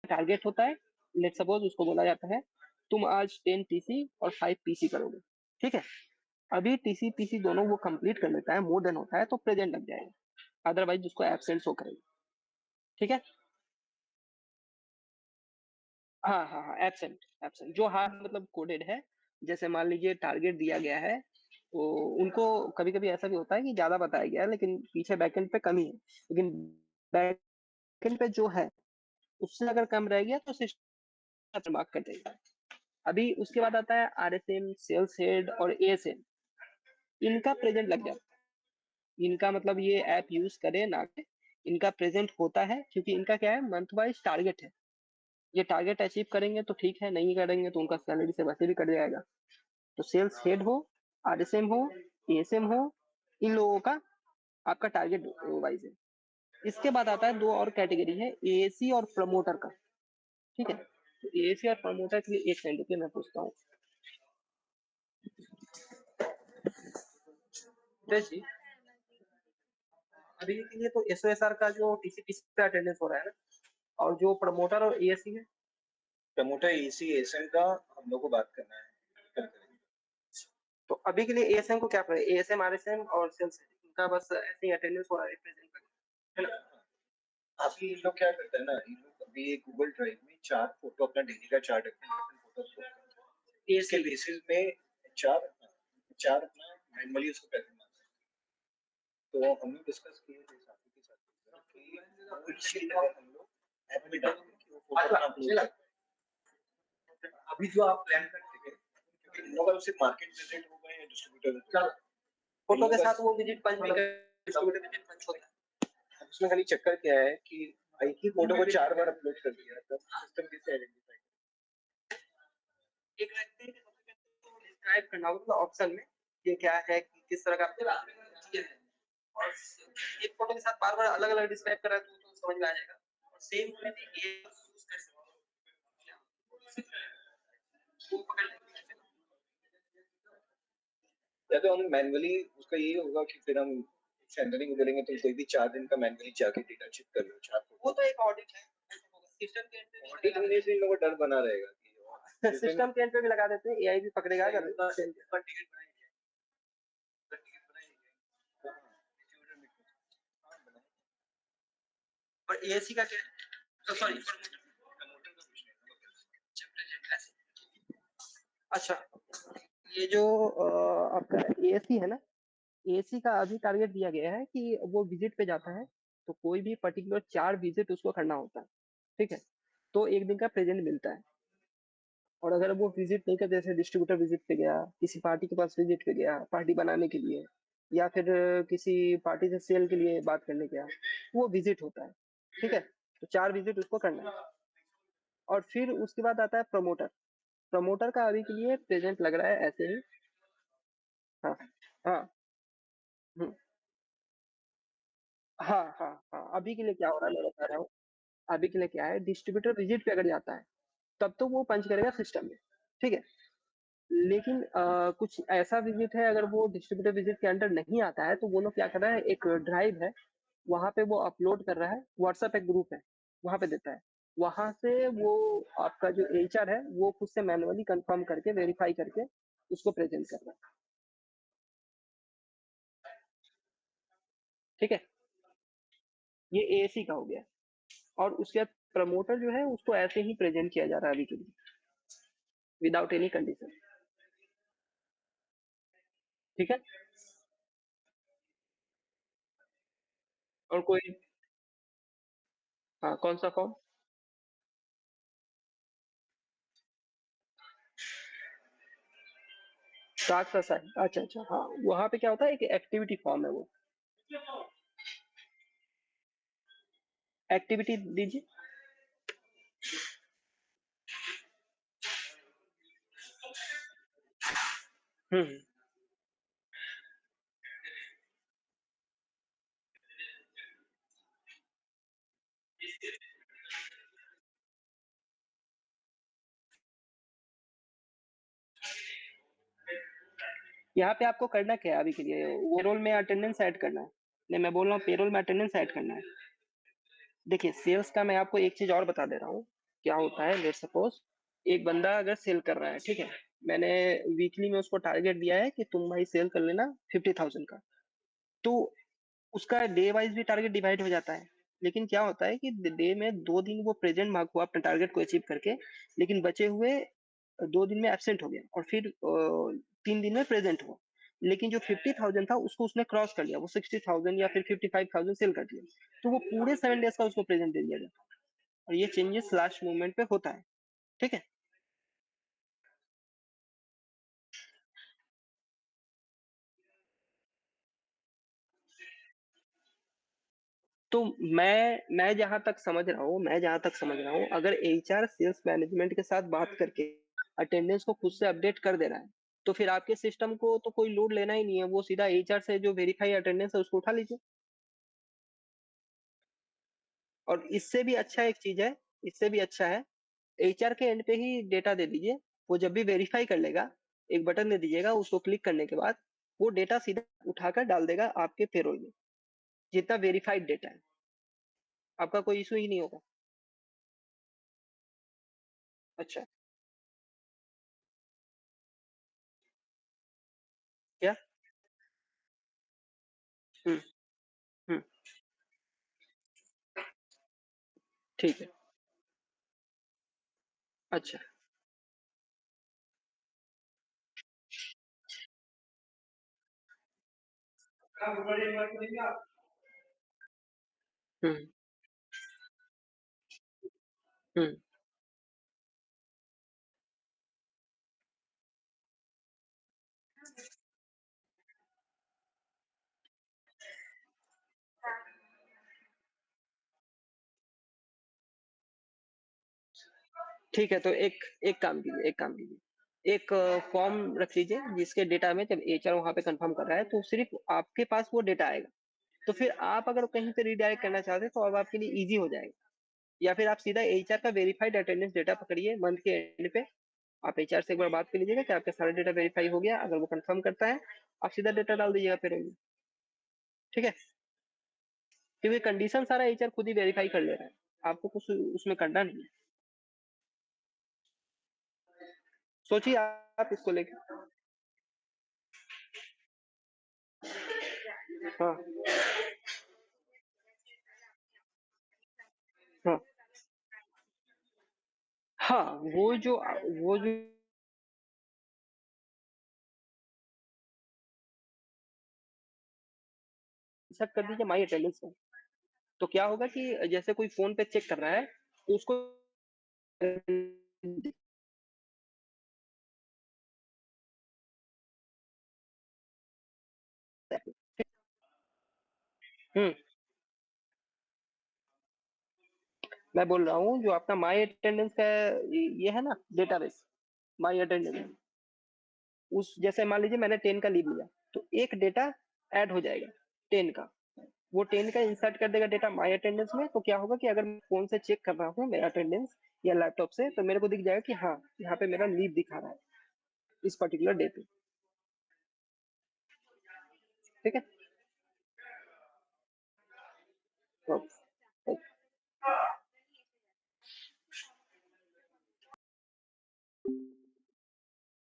Target होता है, let suppose उसको बोला जाता है तुम आज 10 टीसी और 5 पीसी करोगे, ठीक है। अभी टीसी पीसी दोनों वो कंप्लीट कर लेता है, मोर देन होता है तो प्रेजेंट लग जाएगा, अदरवाइज उसको एब्सेंट शो करेगा, ठीक है। हाँ हाँ हाँ, एब्सेंट एब्सेंट जो हार्ड मतलब कोडेड है, जैसे मान लीजिए टारगेट दिया गया है तो उनको कभी कभी ऐसा भी होता है कि ज्यादा बताया गया है लेकिन पीछे बैकएंड पे कमी है, लेकिन बैकएंड पे जो है उससे अगर कम रह गया तो सिस्टम मार्क कर देगा। अभी उसके बाद आता है आरएसएम, सेल्स हेड और एएसएम, इनका प्रेजेंट लग जाता है। इनका मतलब ये ऐप यूज करे ना करे, इनका प्रेजेंट होता है क्योंकि इनका क्या है, मंथ वाइज टारगेट है। ये टारगेट अचीव करेंगे तो ठीक है, नहीं करेंगे तो उनका सैलरी से वैसे भी कट जाएगा। तो सेल्स हेड हो, आरएसएम हो, एएसएम हो, इन लोगों का आपका टारगेट वाइज है। इसके बाद आता है दो और कैटेगरी है, एएसी और प्रमोटर का, ठीक है। तो एएसी और प्रमोटर के लिए एक सेकंड रुकिए, मैं पूछता हूँ। जी, अभी के लिए तो एसओएसआर का जो टीसीपीसी का अटेंडेंस हो रहा है ना, और जो प्रमोटर और एएसी है, प्रमोटर एसी एसएम का हम लोग को बात करना है, कल करेंगे। तो अभी के लिए एएसएम को क्या करें, एएसएम आरएसएम और सेल्स इनका बस ऐसे ही अटेंडेंस हो रहा है, रिप्रेजेंट है ना। अभी इन लोग क्या करते हैं ना, इन लोग अभी एक गूगल ड्राइव में 4 फोटो अपना डेली का चार्ट रखते हैं, फोटो इसके बेसिस में चार चार अपना मैनुअली उसको प्रेजेंट मारते हैं। तो हमने डिस्कस किए थे साथी के साथ कि कुछ चीज हम लोग ऐप में डालेंगे कि वो फोटो अपना अपलोड करें। अभी जो आप प्लान करते हैं, क्योंकि इन लोगों का सिर्फ मार्केट विजिट हो गए या डिस्ट्रीब्यूटर फोटो के साथ वो विजिट पंच भी डिस्ट्रीब्यूटर विजिट पंच होता है। उसमें खाली चक्कर क्या है कि एक ही फोटो को 4 बार अपलोड कर दिया, तब सिस्टम कैसे आइडेंटिफाई एक रखते हैं कि सबसे पहले तो डिस्क्राइब करना होगा ऑप्शन में ये क्या है, कि किस तरह का चाहिए है, और एक फोटो के साथ बार बार अलग अलग डिस्क्राइब कर रहा है तो समझ में आ जाएगा। और सेम क्वालिटी ये यूज कर सकते हैं, वो पकड़ लेंगे। या तो हम मैनुअली उसका यही होगा कि फिर हम सेंटरिंग बोलेंगे तो कोई भी 4 दिन का मैनुअली जाके डेटा चेक कर लो 4 वो तो एक ऑडिट है, सिस्टम के एंड पे ऑडिट होने से इन लोगों को डर बना रहेगा कि सिस्टम के एंड पे भी लगा देते हैं, एआई भी पकड़ेगा अगर टिकट और एएसी का क्या, तो सॉरी अच्छा, ये जो आपका एएसी है ना, एएसी का अभी टारगेट दिया गया है कि वो विजिट पे जाता है तो कोई भी पर्टिकुलर 4 विजिट उसको करना होता है, ठीक है। तो एक दिन का प्रेजेंट मिलता है। और अगर वो विजिट नहीं करते, जैसे डिस्ट्रीब्यूटर विजिट पे गया, किसी पार्टी के पास विजिट पे गया पार्टी बनाने के लिए, या फिर किसी पार्टी से सेल के लिए बात करने गया, वो विजिट होता है, ठीक है। तो 4 विजिट उसको करना है। और फिर उसके बाद आता है प्रमोटर। प्रमोटर का अभी के लिए प्रेजेंट लग रहा है ऐसे ही। हाँ हाँ। हम्म, हाँ हाँ हाँ, अभी के लिए क्या हो रहा है मैं बता रहा हूँ। अभी के लिए क्या है, डिस्ट्रीब्यूटर विजिट पे अगर जाता है तब तो वो पंच करेगा सिस्टम में, ठीक है। लेकिन कुछ ऐसा विजिट है, अगर वो डिस्ट्रीब्यूटर विजिट के अंडर नहीं आता है तो वो लोग क्या कर रहा है, एक ड्राइव है वहां पे वो अपलोड कर रहा है, व्हाट्सएप एक ग्रुप है वहां पे देता है। वहां से वो आपका जो एचआर है वो खुद से मैनुअली कंफर्म करके वेरीफाई करके उसको प्रेजेंट कर रहा है, ठीक है। ये एएसी का हो गया। और उसके बाद प्रमोटर जो है उसको ऐसे ही प्रेजेंट किया जा रहा है अभी के लिए, विदाउट एनी कंडीशन, ठीक है। और कोई, हाँ कौन सा फॉर्म, टास्क असाइन, अच्छा अच्छा, हाँ वहां पे क्या होता है, एक एक्टिविटी फॉर्म है वो, एक्टिविटी दीजिए। हम्म, यहाँ पे आपको करना क्या है अभी के लिए, पेरोल में अटेंडेंस ऐड करना है। नहीं, मैं बोल रहा हूँ पेरोल में अटेंडेंस ऐड करना है। देखिए सेल्स का मैं आपको एक चीज और बता दे रहा हूँ, क्या होता है, लेट सपोज एक बंदा अगर सेल कर रहा है, ठीक है, मैंने वीकली में उसको टारगेट दिया है कि तुम भाई सेल कर लेना 50,000 का, तो उसका डे वाइज भी टारगेट डिवाइड हो जाता है। लेकिन क्या होता है कि डे में 2 दिन वो प्रेजेंट मार्क हुआ अपने टारगेट को अचीव करके, लेकिन बचे हुए 2 दिन में एब्सेंट हो गया, और फिर 3 दिन में प्रेजेंट हुआ, लेकिन जो 50,000 था उसको उसने क्रॉस कर लिया, वो 60,000 या फिर 55,000 सेल कर दिया, तो वो पूरे 7 डेज का उसको प्रेजेंट दे दिया जाता है। और ये चेंजेस लास्ट मोमेंट पे होता है, ठीक है। तो मैं जहां तक समझ रहा हूँ, अगर एचआर सेल्स मैनेजमेंट के साथ बात करके अटेंडेंस को खुद से अपडेट कर दे रहा है, तो फिर आपके सिस्टम को तो कोई लोड लेना ही नहीं है, वो सीधा एचआर से जो वेरीफाई अटेंडेंस है उसको उठा लीजिए। और इससे भी अच्छा एक चीज है, इससे भी अच्छा है, एचआर के एंड पे ही डेटा दे दीजिए। वो जब भी वेरीफाई कर लेगा, एक बटन दे दीजिएगा, उसको क्लिक करने के बाद वो डेटा सीधा उठाकर डाल देगा आपके पेरोल में, जितना वेरीफाइड डेटा है। आपका कोई इशू ही नहीं होगा। अच्छा। क्या? हम्म। हम्म। ठीक है। अच्छा। हम्म। हम्म। ठीक है, तो एक फॉर्म रख लीजिए जिसके डेटा में जब एचआर वहां पे कंफर्म कर रहा है तो सिर्फ आपके पास वो डेटा आएगा। तो फिर आप अगर कहीं पे रिडायरेक्ट करना चाहते हैं तो अब आपके लिए इजी हो जाएगा। या फिर आप सीधा एचआर का वेरीफाइड अटेंडेंस डेटा पकड़िए मंथ के एंड पे। आप एचआर से एक बार बात कर लीजिएगा कि आपका सारा डेटा वेरीफाई हो गया, अगर वो कंफर्म करता है आप सीधा डेटा डाल दीजिएगा पेरोल में। ठीक है, क्योंकि कंडीशन सारा एचआर खुद ही वेरीफाई कर ले रहा है, आपको कुछ उसमें करना नहीं है। सोचिए आप इसको लेकर। हाँ। हाँ। हाँ, वो जो सेट कर दीजिए माई अटेंडेंस में। तो क्या होगा कि जैसे कोई फोन पे चेक कर रहा है तो उसको हम्म। मैं बोल रहा हूँ जो आपका माई अटेंडेंस का ये है ना डेटाबेस, माई अटेंडेंस, उस जैसे मान लीजिए मैंने 10 का लीव लिया, तो एक डेटा ऐड हो जाएगा 10 का, वो 10 का इंसर्ट कर देगा डेटा माई अटेंडेंस में। तो क्या होगा कि अगर मैं फोन से चेक कर रहा हूँ मेरा अटेंडेंस या लैपटॉप से, तो मेरे को दिख जाएगा कि हाँ यहाँ पे मेरा लीव दिखा रहा है इस पर्टिकुलर डे पे। ठीक है।